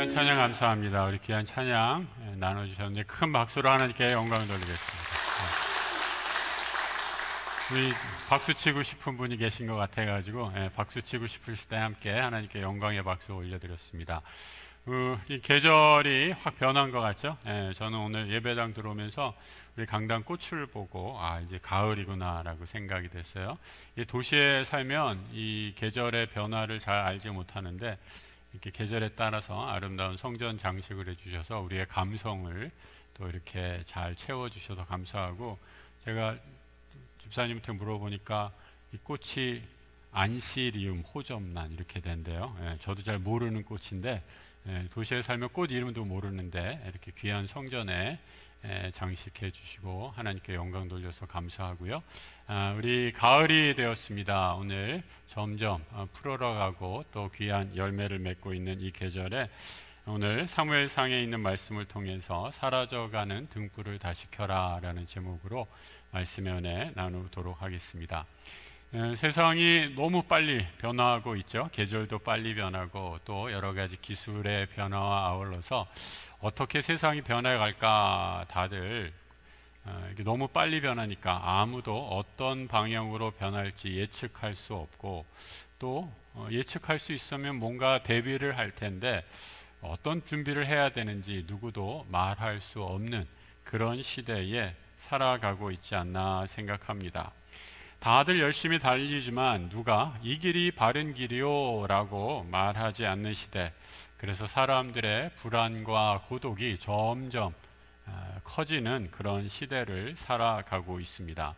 귀한 찬양 감사합니다. 우리 귀한 찬양 나눠주셨는데 큰 박수로 하나님께 영광을 돌리겠습니다. 우리 박수 치고 싶은 분이 계신 것 같아가지고 박수 치고 싶으실 때 함께 하나님께 영광의 박수 올려드렸습니다. 이 계절이 확 변한 것 같죠? 저는 오늘 예배당 들어오면서 우리 강당 꽃을 보고 이제 가을이구나 라고 생각이 됐어요. 이 도시에 살면 이 계절의 변화를 잘 알지 못하는데 이렇게 계절에 따라서 아름다운 성전 장식을 해주셔서 우리의 감성을 또 이렇게 잘 채워주셔서 감사하고, 제가 집사님한테 물어보니까 이 꽃이 안시리움 호접란 이렇게 된대요. 저도 잘 모르는 꽃인데 도시에 살면 꽃 이름도 모르는데 이렇게 귀한 성전에 장식해 주시고 하나님께 영광 돌려서 감사하고요. 우리 가을이 되었습니다. 오늘 점점 풀어가고 또 귀한 열매를 맺고 있는 이 계절에 오늘 사무엘상에 있는 말씀을 통해서 사라져가는 등불을 다시 켜라 라는 제목으로 말씀의 은혜 나누도록 하겠습니다. 세상이 너무 빨리 변화하고 있죠. 계절도 빨리 변하고 또 여러 가지 기술의 변화와 아울러서 어떻게 세상이 변해갈까, 다들 이게 너무 빨리 변하니까 아무도 어떤 방향으로 변할지 예측할 수 없고, 또 예측할 수 있으면 뭔가 대비를 할 텐데 어떤 준비를 해야 되는지 누구도 말할 수 없는 그런 시대에 살아가고 있지 않나 생각합니다. 다들 열심히 달리지만 누가 이 길이 바른 길이요 라고 말하지 않는 시대, 그래서 사람들의 불안과 고독이 점점 커지는 그런 시대를 살아가고 있습니다.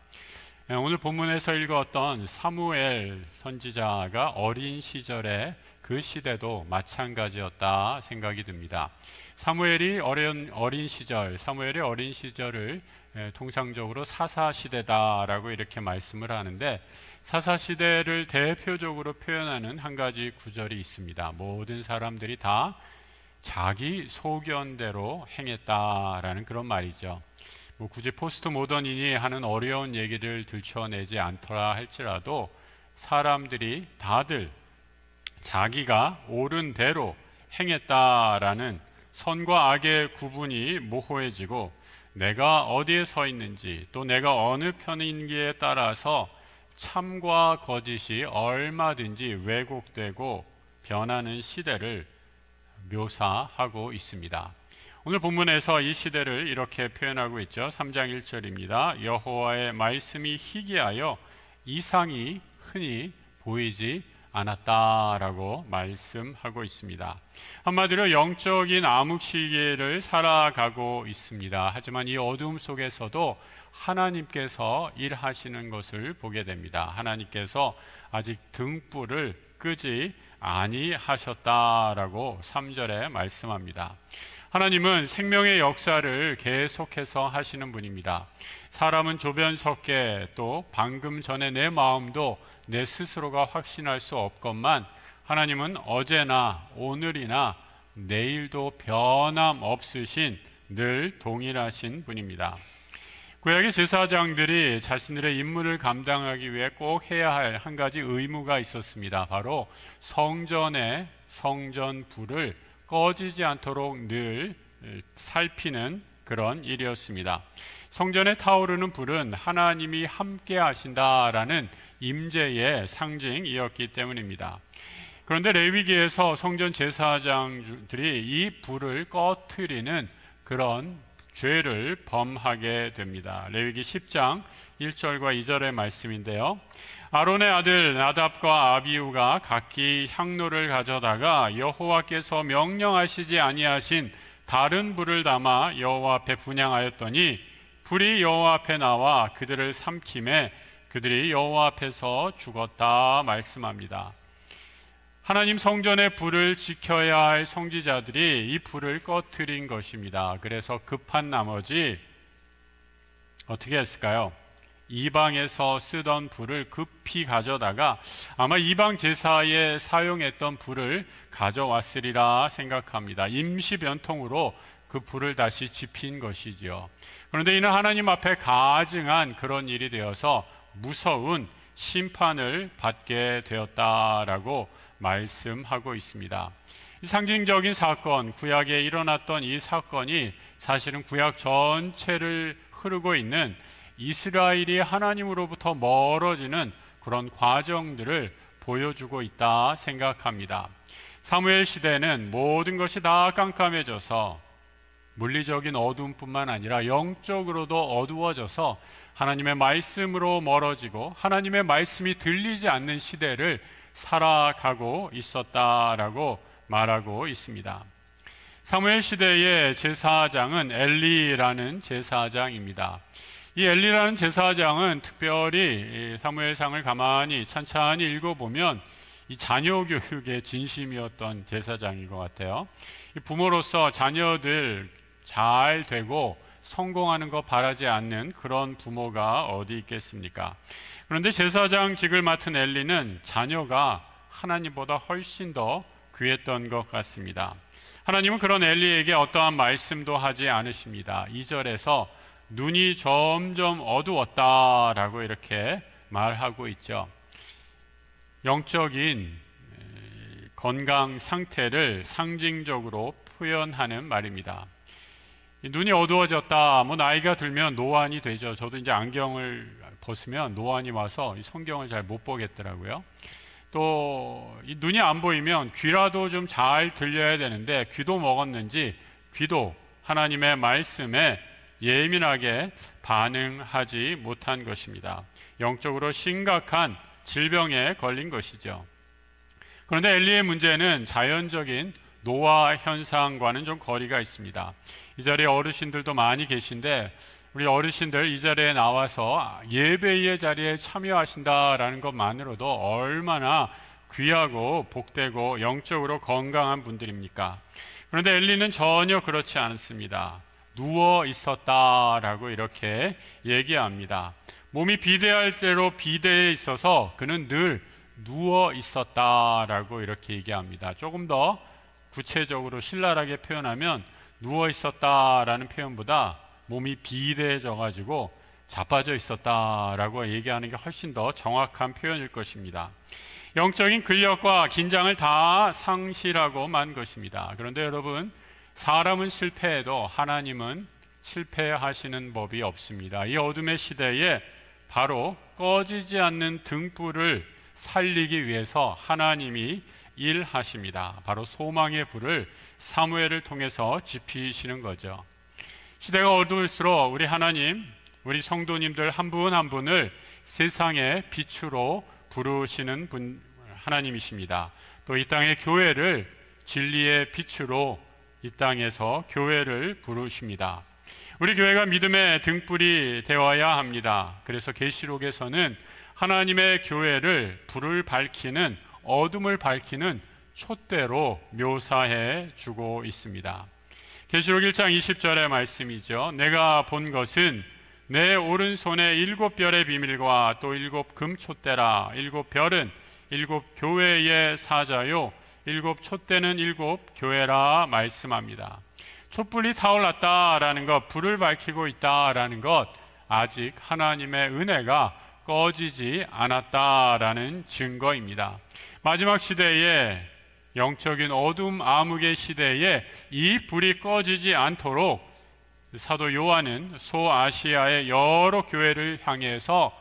오늘 본문에서 읽었던 사무엘 선지자가 어린 시절에 그 시대도 마찬가지였다 생각이 듭니다. 사무엘의 어린 시절을 통상적으로 사사시대다라고 이렇게 말씀을 하는데, 사사시대를 대표적으로 표현하는 한 가지 구절이 있습니다. 모든 사람들이 다 자기 소견대로 행했다라는 그런 말이죠. 굳이 포스트 모던이니 하는 어려운 얘기를 들춰내지 않더라 할지라도 사람들이 다들 자기가 옳은 대로 행했다라는 선과 악의 구분이 모호해지고, 내가 어디에 서 있는지 또 내가 어느 편인지에 따라서 참과 거짓이 얼마든지 왜곡되고 변하는 시대를 묘사하고 있습니다. 오늘 본문에서 이 시대를 이렇게 표현하고 있죠. 3장 1절입니다. 여호와의 말씀이 희귀하여 이상이 흔히 보이지 않았다라고 말씀하고 있습니다. 한마디로 영적인 암흑 시기를 살아가고 있습니다. 하지만 이 어두움 속에서도 하나님께서 일하시는 것을 보게 됩니다. 하나님께서 아직 등불을 끄지 아니하셨다라고 3절에 말씀합니다. 하나님은 생명의 역사를 계속해서 하시는 분입니다. 사람은 조변석계, 또 방금 전에 내 마음도 내 스스로가 확신할 수 없건만 하나님은 어제나 오늘이나 내일도 변함없으신 늘 동일하신 분입니다. 구약의 제사장들이 자신들의 임무를 감당하기 위해 꼭 해야 할 한 가지 의무가 있었습니다. 바로 성전의 성전불을 꺼지지 않도록 늘 살피는 그런 일이었습니다. 성전에 타오르는 불은 하나님이 함께 하신다라는 임재의 상징이었기 때문입니다. 그런데 레위기에서 성전 제사장들이 이 불을 꺼트리는 그런 죄를 범하게 됩니다. 레위기 10장 1절과 2절의 말씀인데요. 아론의 아들 나답과 아비후가 각기 향로를 가져다가 여호와께서 명령하시지 아니하신 다른 불을 담아 여호와 앞에 분향하였더니 불이 여호와 앞에 나와 그들을 삼키매 그들이 여호와 앞에서 죽었다 말씀합니다. 하나님 성전의 불을 지켜야 할 성지자들이 이 불을 꺼트린 것입니다. 그래서 급한 나머지 어떻게 했을까요? 이방에서 쓰던 불을 급히 가져다가 아마 이방 제사에 사용했던 불을 가져왔으리라 생각합니다. 임시 변통으로 그 불을 다시 지핀 것이지요. 그런데 이는 하나님 앞에 가증한 그런 일이 되어서 무서운 심판을 받게 되었다라고 말씀하고 있습니다. 이 상징적인 사건, 구약에 일어났던 이 사건이 사실은 구약 전체를 흐르고 있는 이스라엘이 하나님으로부터 멀어지는 그런 과정들을 보여주고 있다 생각합니다. 사무엘 시대는 모든 것이 다 깜깜해져서 물리적인 어두움뿐만 아니라 영적으로도 어두워져서 하나님의 말씀으로 멀어지고 하나님의 말씀이 들리지 않는 시대를 살아가고 있었다라고 말하고 있습니다. 사무엘 시대의 제사장은 엘리라는 제사장입니다. 이 엘리라는 제사장은 특별히 사무엘상을 가만히 찬찬히 읽어보면 이 자녀 교육의 진심이었던 제사장인 것 같아요. 이 부모로서 자녀들 잘 되고 성공하는 거 바라지 않는 그런 부모가 어디 있겠습니까? 그런데 제사장직을 맡은 엘리는 자녀가 하나님보다 훨씬 더 귀했던 것 같습니다. 하나님은 그런 엘리에게 어떠한 말씀도 하지 않으십니다. 2절에서 눈이 점점 어두웠다라고 이렇게 말하고 있죠. 영적인 건강 상태를 상징적으로 표현하는 말입니다. 눈이 어두워졌다, 나이가 들면 노안이 되죠. 저도 이제 안경을 벗으면 노안이 와서 성경을 잘 못 보겠더라고요. 또 이 눈이 안 보이면 귀라도 좀 잘 들려야 되는데 귀도 먹었는지 귀도 하나님의 말씀에 예민하게 반응하지 못한 것입니다. 영적으로 심각한 질병에 걸린 것이죠. 그런데 엘리의 문제는 자연적인 노화 현상과는 좀 거리가 있습니다. 이 자리에 어르신들도 많이 계신데 우리 어르신들 이 자리에 나와서 예배의 자리에 참여하신다라는 것만으로도 얼마나 귀하고 복되고 영적으로 건강한 분들입니까? 그런데 엘리는 전혀 그렇지 않습니다. 누워 있었다라고 이렇게 얘기합니다. 몸이 비대할 대로 비대해 있어서 그는 늘 누워 있었다라고 이렇게 얘기합니다. 조금 더 구체적으로 신랄하게 표현하면 누워 있었다라는 표현보다 몸이 비대해져 가지고 자빠져 있었다라고 얘기하는 게 훨씬 더 정확한 표현일 것입니다. 영적인 근력과 긴장을 다 상실하고 만 것입니다. 그런데 여러분, 사람은 실패해도 하나님은 실패하시는 법이 없습니다. 이 어둠의 시대에 바로 꺼지지 않는 등불을 살리기 위해서 하나님이 일하십니다. 바로 소망의 불을 사무엘을 통해서 지피시는 거죠. 시대가 어두울수록 우리 하나님, 우리 성도님들 한 분 한 분을 세상의 빛으로 부르시는 분 하나님이십니다. 또 이 땅의 교회를 진리의 빛으로 이 땅에서 교회를 부르십니다. 우리 교회가 믿음의 등불이 되어야 합니다. 그래서 계시록에서는 하나님의 교회를 불을 밝히는, 어둠을 밝히는 촛대로 묘사해 주고 있습니다. 계시록 1장 20절의 말씀이죠. 내가 본 것은 내 오른손에 7별의 비밀과 또 7 금촛대라. 7별은 7 교회의 사자요 7 촛대는 7 교회라 말씀합니다. 촛불이 타올랐다라는 것, 불을 밝히고 있다라는 것, 아직 하나님의 은혜가 꺼지지 않았다라는 증거입니다. 마지막 시대에, 영적인 어둠 암흑의 시대에 이 불이 꺼지지 않도록 사도 요한은 소아시아의 여러 교회를 향해서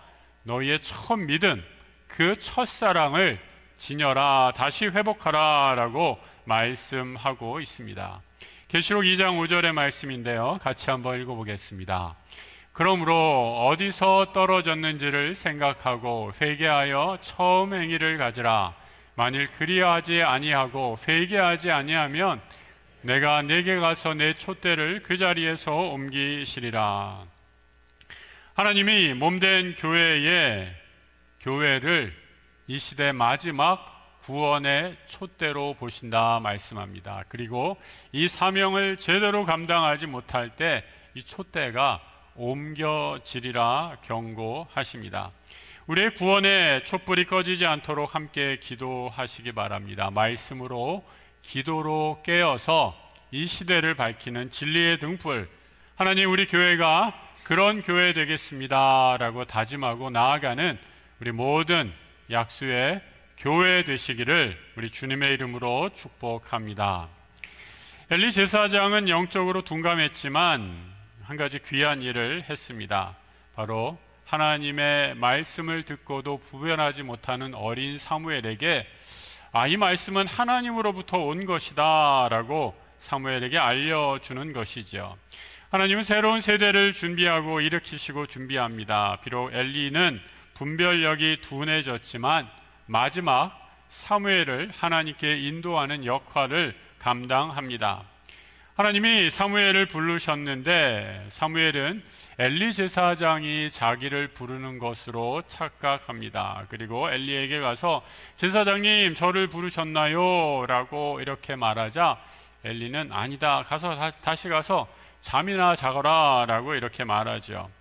너희의 첫 믿음, 그 첫사랑을 지녀라, 다시 회복하라 라고 말씀하고 있습니다. 계시록 2장 5절의 말씀인데요, 같이 한번 읽어보겠습니다. 그러므로 어디서 떨어졌는지를 생각하고 회개하여 처음 행위를 가지라. 만일 그리하지 아니하고 회개하지 아니하면 내가 내게 가서 내 촛대를 그 자리에서 옮기시리라. 하나님이 몸된 교회를 이 시대 마지막 구원의 촛대로 보신다 말씀합니다. 그리고 이 사명을 제대로 감당하지 못할 때 이 촛대가 옮겨지리라 경고하십니다. 우리의 구원의 촛불이 꺼지지 않도록 함께 기도하시기 바랍니다. 말씀으로, 기도로 깨어서 이 시대를 밝히는 진리의 등불, 하나님 우리 교회가 그런 교회 되겠습니다 라고 다짐하고 나아가는 우리 모든 약수의 교회 되시기를 우리 주님의 이름으로 축복합니다. 엘리 제사장은 영적으로 둔감했지만 한 가지 귀한 일을 했습니다. 바로 하나님의 말씀을 듣고도 구별하지 못하는 어린 사무엘에게 이 말씀은 하나님으로부터 온 것이다 라고 사무엘에게 알려주는 것이죠. 하나님은 새로운 세대를 준비하고 일으키시고 준비합니다. 비록 엘리는 분별력이 둔해졌지만 마지막 사무엘을 하나님께 인도하는 역할을 감당합니다. 하나님이 사무엘을 부르셨는데 사무엘은 엘리 제사장이 자기를 부르는 것으로 착각합니다. 그리고 엘리에게 가서 제사장님 저를 부르셨나요? 라고 이렇게 말하자 엘리는 아니다, 다시 가서 잠이나 자거라 라고 이렇게 말하죠.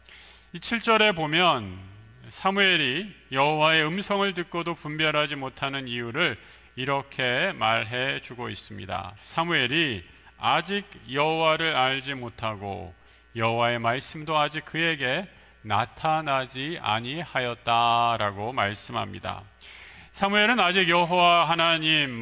이 7절에 보면 사무엘이 여호와의 음성을 듣고도 분별하지 못하는 이유를 이렇게 말해 주고 있습니다. 사무엘이 아직 여호와를 알지 못하고 여호와의 말씀도 아직 그에게 나타나지 아니하였다라고 말씀합니다. 사무엘은 아직 여호와 하나님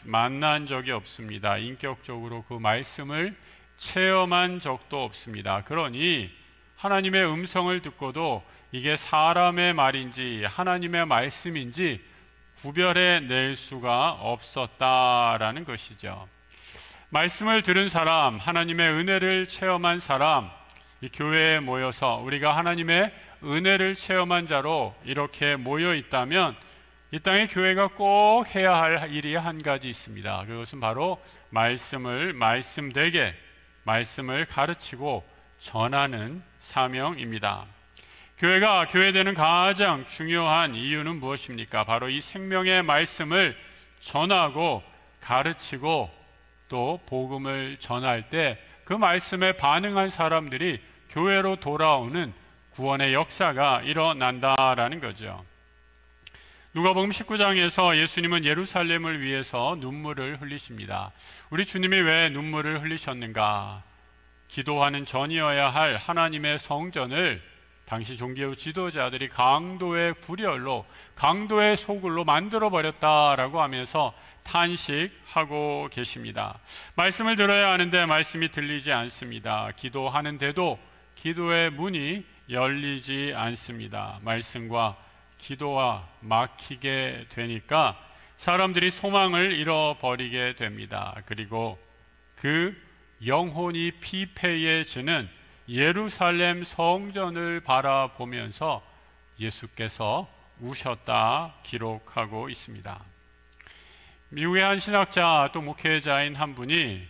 만난 적이 없습니다. 인격적으로 그 말씀을 체험한 적도 없습니다. 그러니 하나님의 음성을 듣고도 이게 사람의 말인지 하나님의 말씀인지 구별해 낼 수가 없었다라는 것이죠. 말씀을 들은 사람, 하나님의 은혜를 체험한 사람, 이 교회에 모여서 우리가 하나님의 은혜를 체험한 자로 이렇게 모여 있다면 이 땅의 교회가 꼭 해야 할 일이 한 가지 있습니다. 그것은 바로 말씀되게 말씀을 가르치고 전하는 사명입니다. 교회가 교회되는 가장 중요한 이유는 무엇입니까? 바로 이 생명의 말씀을 전하고 가르치고 또 복음을 전할 때 그 말씀에 반응한 사람들이 교회로 돌아오는 구원의 역사가 일어난다라는 거죠. 누가복음 19장에서 예수님은 예루살렘을 위해서 눈물을 흘리십니다. 우리 주님이 왜 눈물을 흘리셨는가? 기도하는 전이어야 할 하나님의 성전을 당시 종교 지도자들이 강도의 불혈로, 강도의 소굴로 만들어버렸다라고 하면서 탄식하고 계십니다. 말씀을 들어야 하는데 말씀이 들리지 않습니다. 기도하는데도 기도의 문이 열리지 않습니다. 말씀과 기도가 막히게 되니까 사람들이 소망을 잃어버리게 됩니다. 그리고 그 영혼이 피폐해지는 예루살렘 성전을 바라보면서 예수께서 우셨다 기록하고 있습니다. 미국의 한 신학자 또 목회자인 한 분이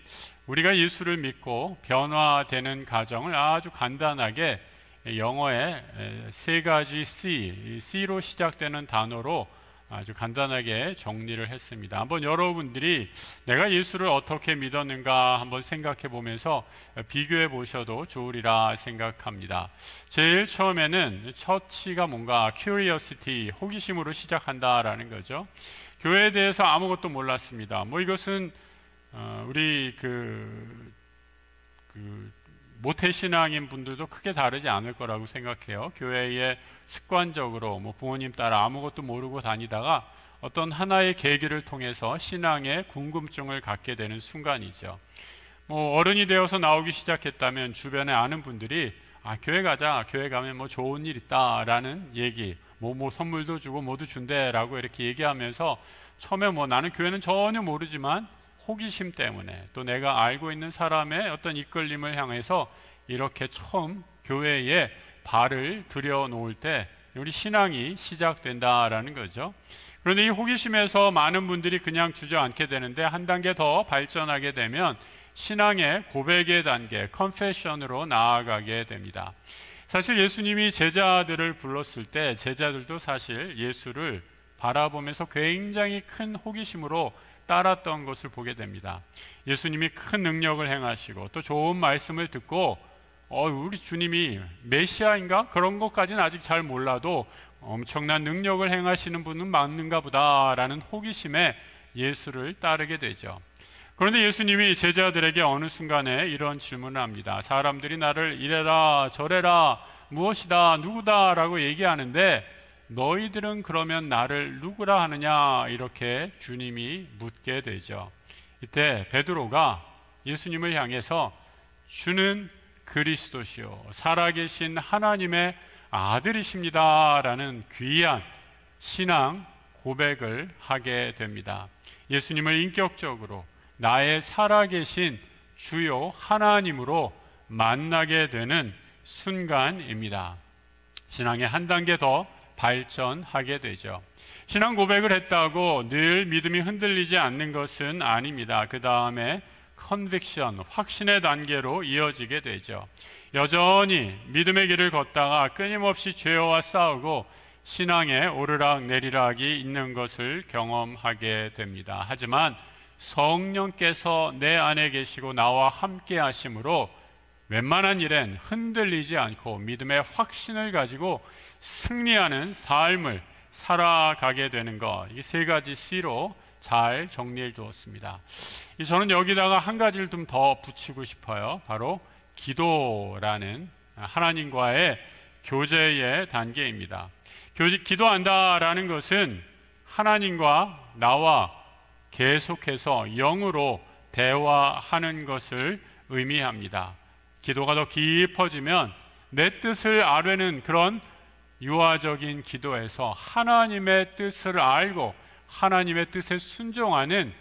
우리가 예수를 믿고 변화되는 과정을 아주 간단하게 영어의 세 가지 C로 시작되는 단어로 아주 간단하게 정리를 했습니다. 한번 여러분들이 내가 예수를 어떻게 믿었는가 한번 생각해 보면서 비교해 보셔도 좋으리라 생각합니다. 제일 처음에는 첫 C가 뭔가 curiosity, 호기심으로 시작한다라는 거죠. 교회에 대해서 아무것도 몰랐습니다. 이것은 우리 모태신앙인 분들도 크게 다르지 않을 거라고 생각해요. 교회에 습관적으로 부모님 따라 아무것도 모르고 다니다가 어떤 하나의 계기를 통해서 신앙에 궁금증을 갖게 되는 순간이죠. 어른이 되어서 나오기 시작했다면 주변에 아는 분들이 교회 가자, 교회 가면 좋은 일 있다라는 얘기, 선물도 주고 모두 준대라고 이렇게 얘기하면서 처음에 나는 교회는 전혀 모르지만 호기심 때문에 또 내가 알고 있는 사람의 어떤 이끌림을 향해서 이렇게 처음 교회에 발을 들여놓을 때 우리 신앙이 시작된다라는 거죠. 그런데 이 호기심에서 많은 분들이 그냥 주저앉게 되는데 한 단계 더 발전하게 되면 신앙의 고백의 단계, 컨페션으로 나아가게 됩니다. 사실 예수님이 제자들을 불렀을 때 제자들도 사실 예수를 바라보면서 굉장히 큰 호기심으로 따랐던 것을 보게 됩니다. 예수님이 큰 능력을 행하시고 또 좋은 말씀을 듣고 우리 주님이 메시아인가? 그런 것까지는 아직 잘 몰라도 엄청난 능력을 행하시는 분은 맞는가 보다라는 호기심에 예수를 따르게 되죠. 그런데 예수님이 제자들에게 어느 순간에 이런 질문을 합니다. 사람들이 나를 이래라 저래라 무엇이다 누구다 라고 얘기하는데 너희들은 그러면 나를 누구라 하느냐? 이렇게 주님이 묻게 되죠. 이때 베드로가 예수님을 향해서 주는 그리스도시요 살아계신 하나님의 아들이십니다 라는 귀한 신앙 고백을 하게 됩니다. 예수님을 인격적으로 나의 살아계신 주요 하나님으로 만나게 되는 순간입니다. 신앙의 한 단계 더 발전하게 되죠. 신앙 고백을 했다고 늘 믿음이 흔들리지 않는 것은 아닙니다. 그 다음에 컨빅션, 확신의 단계로 이어지게 되죠. 여전히 믿음의 길을 걷다가 끊임없이 죄와 싸우고 신앙에 오르락 내리락이 있는 것을 경험하게 됩니다. 하지만 성령께서 내 안에 계시고 나와 함께 하심으로 웬만한 일엔 흔들리지 않고 믿음의 확신을 가지고 승리하는 삶을 살아가게 되는 것, 이 세 가지 C로 잘 정리해 주었습니다. 저는 여기다가 한 가지를 좀 더 붙이고 싶어요. 바로 기도라는 하나님과의 교제의 단계입니다. 기도한다라는 것은 하나님과 나와 계속해서 영으로 대화하는 것을 의미합니다. 기도가 더 깊어지면 내 뜻을 아뢰는 그런 유아적인 기도에서 하나님의 뜻을 알고 하나님의 뜻에 순종하는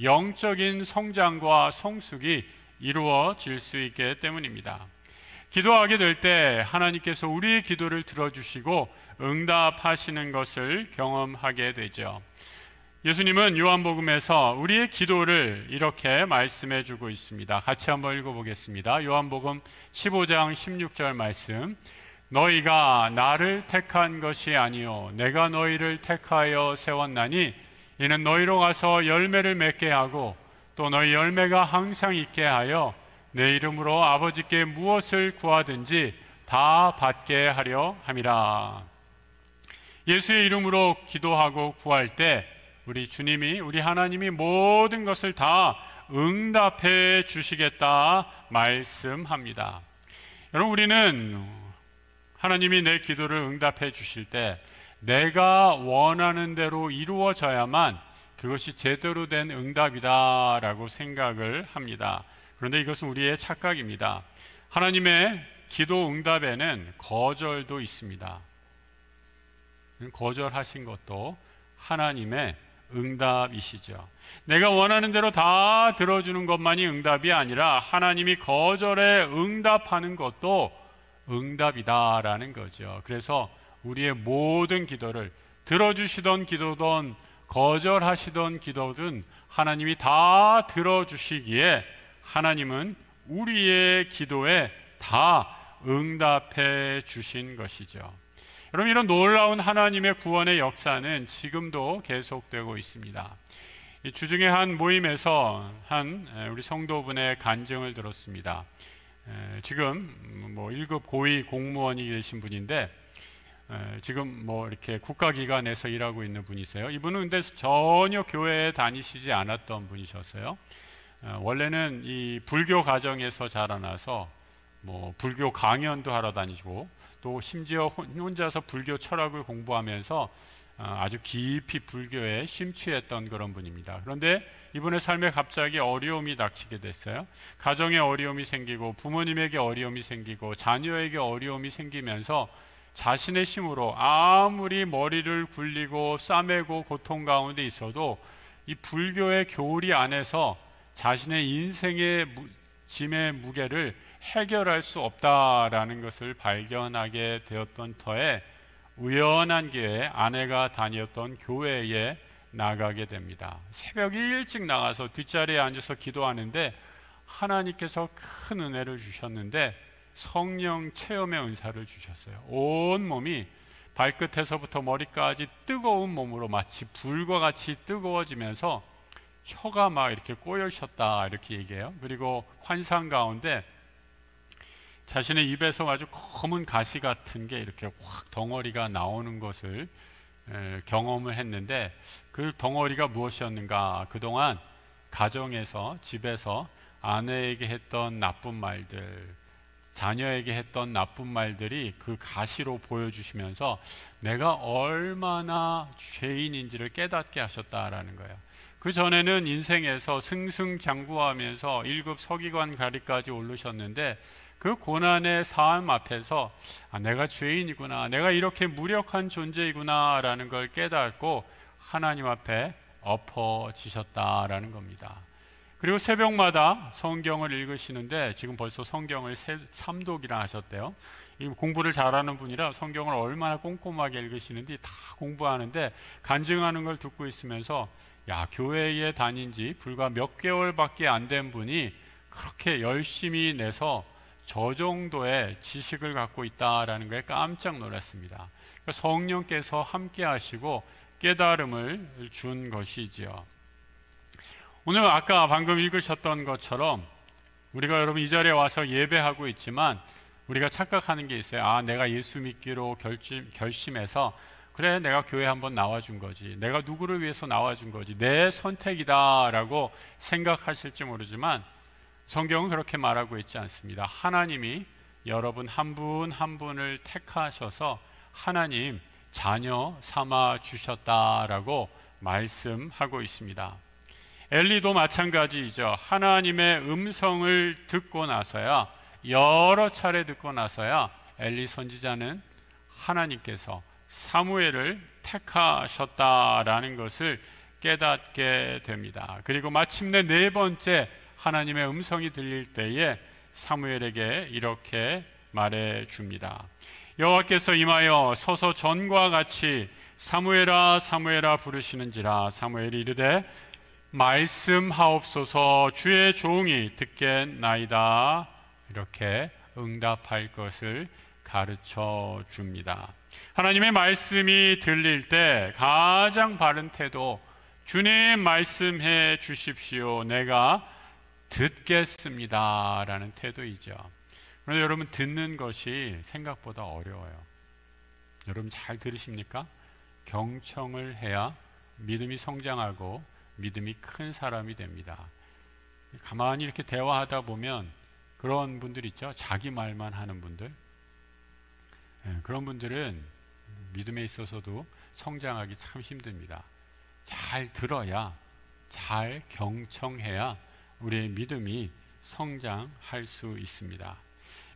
영적인 성장과 성숙이 이루어질 수 있기 때문입니다. 기도하게 될 때 하나님께서 우리의 기도를 들어주시고 응답하시는 것을 경험하게 되죠. 예수님은 요한복음에서 우리의 기도를 이렇게 말씀해 주고 있습니다. 같이 한번 읽어보겠습니다. 요한복음 15장 16절 말씀. 너희가 나를 택한 것이 아니요 내가 너희를 택하여 세웠나니 이는 너희로 가서 열매를 맺게 하고 또 너희 열매가 항상 있게 하여 내 이름으로 아버지께 무엇을 구하든지 다 받게 하려 함이라. 예수의 이름으로 기도하고 구할 때 우리 주님이, 우리 하나님이 모든 것을 다 응답해 주시겠다 말씀합니다. 여러분, 우리는 하나님이 내 기도를 응답해 주실 때 내가 원하는 대로 이루어져야만 그것이 제대로 된 응답이다라고 생각을 합니다. 그런데 이것은 우리의 착각입니다. 하나님의 기도 응답에는 거절도 있습니다. 거절하신 것도 하나님의 응답이시죠. 내가 원하는 대로 다 들어주는 것만이 응답이 아니라 하나님이 거절에 응답하는 것도 응답이다라는 거죠. 그래서 우리의 모든 기도를 들어주시던 기도든 거절하시던 기도든 하나님이 다 들어주시기에 하나님은 우리의 기도에 다 응답해 주신 것이죠. 여러분, 이런 놀라운 하나님의 구원의 역사는 지금도 계속되고 있습니다. 주중에 한 모임에서 우리 성도분의 간증을 들었습니다. 지금 1급 고위 공무원이 계신 분인데 지금 이렇게 국가기관에서 일하고 있는 분이세요. 이분은 근데 전혀 교회에 다니시지 않았던 분이셨어요. 원래는 이 불교 가정에서 자라나서 불교 강연도 하러 다니시고 또 심지어 혼자서 불교 철학을 공부하면서 아주 깊이 불교에 심취했던 그런 분입니다. 그런데 이분의 삶에 갑자기 어려움이 닥치게 됐어요. 가정에 어려움이 생기고 부모님에게 어려움이 생기고 자녀에게 어려움이 생기면서 자신의 힘으로 아무리 머리를 굴리고 싸매고 고통 가운데 있어도 이 불교의 교리 안에서 자신의 인생의 짐의 무게를 해결할 수 없다라는 것을 발견하게 되었던 터에 우연한 기회에 아내가 다녔던 교회에 나가게 됩니다. 새벽 일찍 나가서 뒷자리에 앉아서 기도하는데 하나님께서 큰 은혜를 주셨는데 성령 체험의 은사를 주셨어요. 온 몸이 발끝에서부터 머리까지 뜨거운 몸으로 마치 불과 같이 뜨거워지면서 혀가 막 이렇게 꼬여있었다 이렇게 얘기해요. 그리고 환상 가운데 자신의 입에서 아주 검은 가시 같은 게 이렇게 확 덩어리가 나오는 것을 경험을 했는데 그 덩어리가 무엇이었는가? 그동안 가정에서 집에서 아내에게 했던 나쁜 말들, 자녀에게 했던 나쁜 말들이 그 가시로 보여주시면서 내가 얼마나 죄인인지를 깨닫게 하셨다라는 거예요. 그 전에는 인생에서 승승장구하면서 1급 서기관 가리까지 오르셨는데 그 고난의 삶 앞에서 내가 죄인이구나, 내가 이렇게 무력한 존재이구나 라는 걸 깨닫고 하나님 앞에 엎어지셨다라는 겁니다. 그리고 새벽마다 성경을 읽으시는데 지금 벌써 성경을 3독이나 하셨대요. 공부를 잘하는 분이라 성경을 얼마나 꼼꼼하게 읽으시는지 다 공부하는데 간증하는 걸 듣고 있으면서 야, 교회에 다닌 지 불과 몇 개월밖에 안 된 분이 그렇게 열심히 내서 저 정도의 지식을 갖고 있다라는 거에 깜짝 놀랐습니다. 성령께서 함께 하시고 깨달음을 준 것이지요. 오늘 아까 방금 읽으셨던 것처럼 우리가 여러분 이 자리에 와서 예배하고 있지만 우리가 착각하는 게 있어요. 내가 예수 믿기로 결심해서 그래, 내가 교회 한번 나와준 거지, 내가 누구를 위해서 나와준 거지, 내 선택이다 라고 생각하실지 모르지만 성경은 그렇게 말하고 있지 않습니다. 하나님이 여러분 한 분 한 분을 택하셔서 하나님 자녀 삼아 주셨다라고 말씀하고 있습니다. 엘리도 마찬가지이죠. 하나님의 음성을 듣고 나서야, 여러 차례 듣고 나서야 엘리 선지자는 하나님께서 사무엘을 택하셨다라는 것을 깨닫게 됩니다. 그리고 마침내 4번째 하나님의 음성이 들릴 때에 사무엘에게 이렇게 말해 줍니다. 여호와께서 임하여 서서 전과 같이 사무엘아 사무엘아 부르시는지라. 사무엘이 이르되 말씀하옵소서, 주의 종이 듣겠나이다. 이렇게 응답할 것을 가르쳐 줍니다. 하나님의 말씀이 들릴 때 가장 바른 태도, 주님 말씀해 주십시오, 내가 듣겠습니다 라는 태도이죠. 그런데 여러분, 듣는 것이 생각보다 어려워요. 여러분 잘 들으십니까? 경청을 해야 믿음이 성장하고 믿음이 큰 사람이 됩니다. 가만히 이렇게 대화하다 보면 그런 분들 있죠. 자기 말만 하는 분들. 그런 분들은 믿음에 있어서도 성장하기 참 힘듭니다. 잘 들어야, 잘 경청해야 우리의 믿음이 성장할 수 있습니다.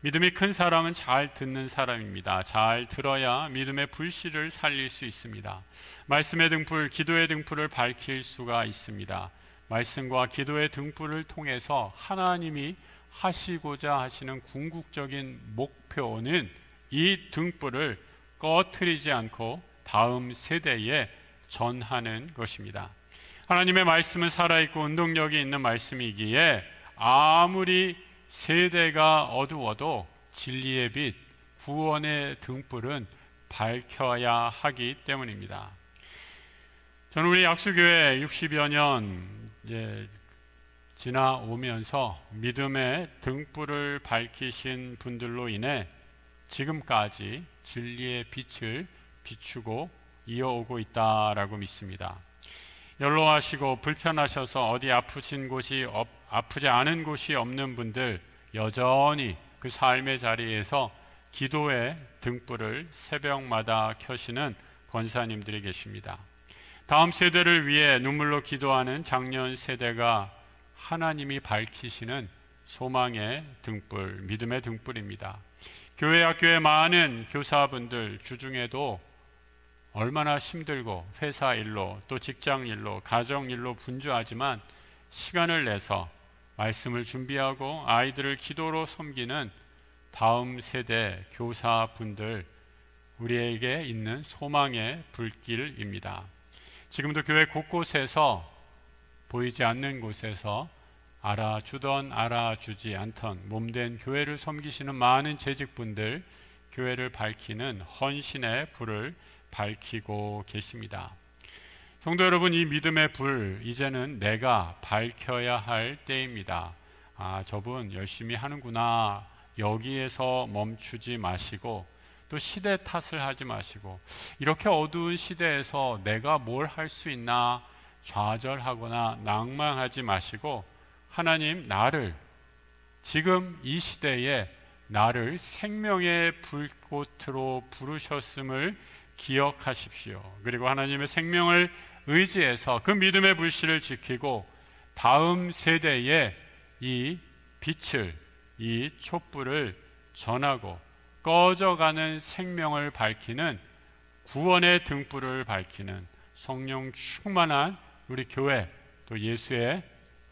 믿음이 큰 사람은 잘 듣는 사람입니다. 잘 들어야 믿음의 불씨를 살릴 수 있습니다. 말씀의 등불, 기도의 등불을 밝힐 수가 있습니다. 말씀과 기도의 등불을 통해서 하나님이 하시고자 하시는 궁극적인 목표는 이 등불을 꺼트리지 않고 다음 세대에 전하는 것입니다. 하나님의 말씀은 살아있고 운동력이 있는 말씀이기에 아무리 세대가 어두워도 진리의 빛, 구원의 등불은 밝혀야 하기 때문입니다. 저는 우리 약수교회 60여 년 지나오면서 믿음의 등불을 밝히신 분들로 인해 지금까지 진리의 빛을 비추고 이어오고 있다라고 믿습니다. 연로하시고 불편하셔서 어디 아프지 않은 곳이 없는 분들, 여전히 그 삶의 자리에서 기도의 등불을 새벽마다 켜시는 권사님들이 계십니다. 다음 세대를 위해 눈물로 기도하는 장년 세대가 하나님이 밝히시는 소망의 등불, 믿음의 등불입니다. 교회 학교의 많은 교사분들 주중에도 얼마나 힘들고 회사 일로 또 직장 일로 가정 일로 분주하지만 시간을 내서 말씀을 준비하고 아이들을 기도로 섬기는 다음 세대 교사분들, 우리에게 있는 소망의 불길입니다. 지금도 교회 곳곳에서, 보이지 않는 곳에서 알아주던 알아주지 않던 몸된 교회를 섬기시는 많은 재직분들, 교회를 밝히는 헌신의 불을 밝히고 계십니다. 성도 여러분, 이 믿음의 불, 이제는 내가 밝혀야 할 때입니다. 저분 열심히 하는구나, 여기에서 멈추지 마시고 또 시대 탓을 하지 마시고 이렇게 어두운 시대에서 내가 뭘 할 수 있나 좌절하거나 낭망하지 마시고 하나님, 나를 지금 이 시대에 나를 생명의 불꽃으로 부르셨음을 기억하십시오. 그리고 하나님의 생명을 의지해서 그 믿음의 불씨를 지키고 다음 세대에 이 빛을, 이 촛불을 전하고 꺼져가는 생명을 밝히는, 구원의 등불을 밝히는 성령 충만한 우리 교회, 또 예수의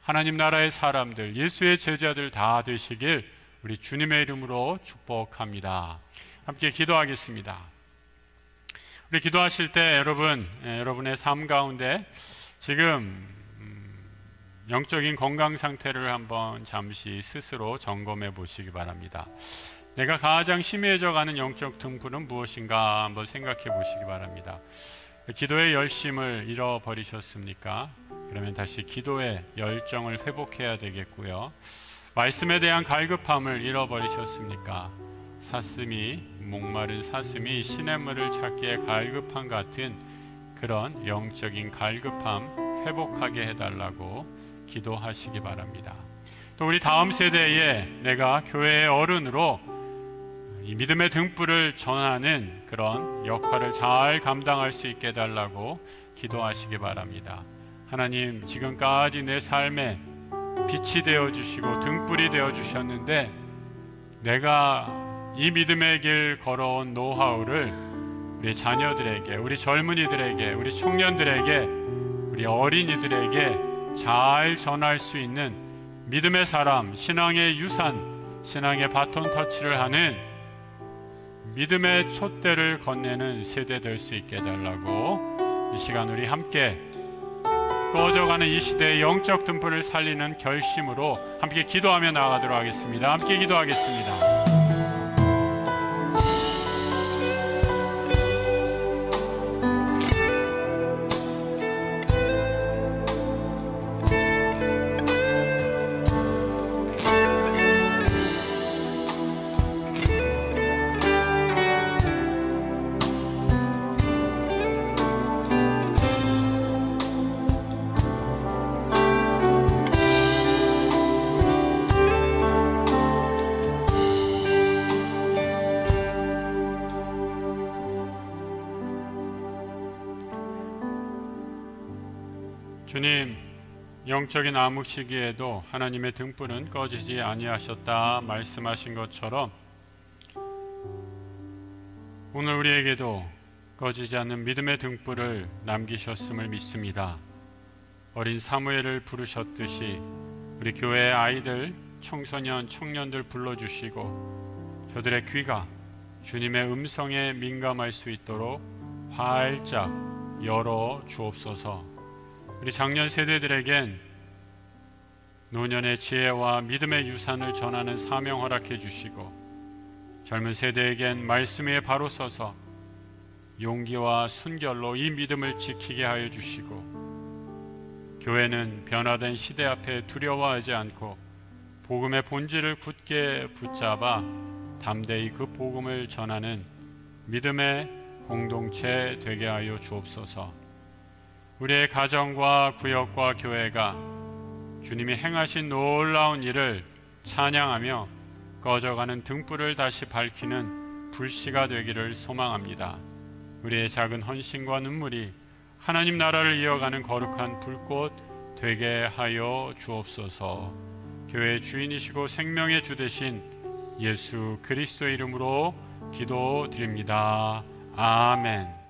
하나님 나라의 사람들, 예수의 제자들 다 되시길 우리 주님의 이름으로 축복합니다. 함께 기도하겠습니다. 우리 기도하실 때 여러분의 삶 가운데 지금 영적인 건강 상태를 한번 잠시 스스로 점검해 보시기 바랍니다. 내가 가장 심해져 가는 영적 등불은 무엇인가 한번 생각해 보시기 바랍니다. 기도의 열심을 잃어버리셨습니까? 그러면 다시 기도의 열정을 회복해야 되겠고요. 말씀에 대한 갈급함을 잃어버리셨습니까? 목마른 사슴이 시냇물을 찾기에 갈급함 같은 그런 영적인 갈급함 회복하게 해달라고 기도하시기 바랍니다. 또 우리 다음 세대에 내가 교회의 어른으로 이 믿음의 등불을 전하는 그런 역할을 잘 감당할 수 있게 해달라고 기도하시기 바랍니다. 하나님, 지금까지 내 삶에 빛이 되어주시고 등불이 되어주셨는데 내가 이 믿음의 길 걸어온 노하우를 우리 자녀들에게, 우리 젊은이들에게, 우리 청년들에게, 우리 어린이들에게 잘 전할 수 있는 믿음의 사람, 신앙의 유산, 신앙의 바톤 터치를 하는 믿음의 촛대를 건네는 세대 될 수 있게 해달라고 이 시간 우리 함께 꺼져가는 이 시대의 영적 등불을 살리는 결심으로 함께 기도하며 나아가도록 하겠습니다. 함께 기도하겠습니다. 주님, 영적인 암흑 시기에도 하나님의 등불은 꺼지지 아니하셨다 말씀하신 것처럼 오늘 우리에게도 꺼지지 않는 믿음의 등불을 남기셨음을 믿습니다. 어린 사무엘을 부르셨듯이 우리 교회의 아이들, 청소년, 청년들 불러주시고 저들의 귀가 주님의 음성에 민감할 수 있도록 활짝 열어 주옵소서. 우리 장년 세대들에겐 노년의 지혜와 믿음의 유산을 전하는 사명 허락해 주시고 젊은 세대에겐 말씀 위에 바로 서서 용기와 순결로 이 믿음을 지키게 하여 주시고 교회는 변화된 시대 앞에 두려워하지 않고 복음의 본질을 굳게 붙잡아 담대히 그 복음을 전하는 믿음의 공동체 되게 하여 주옵소서. 우리의 가정과 구역과 교회가 주님이 행하신 놀라운 일을 찬양하며 꺼져가는 등불을 다시 밝히는 불씨가 되기를 소망합니다. 우리의 작은 헌신과 눈물이 하나님 나라를 이어가는 거룩한 불꽃 되게 하여 주옵소서. 교회의 주인이시고 생명의 주 되신 예수 그리스도의 이름으로 기도드립니다. 아멘.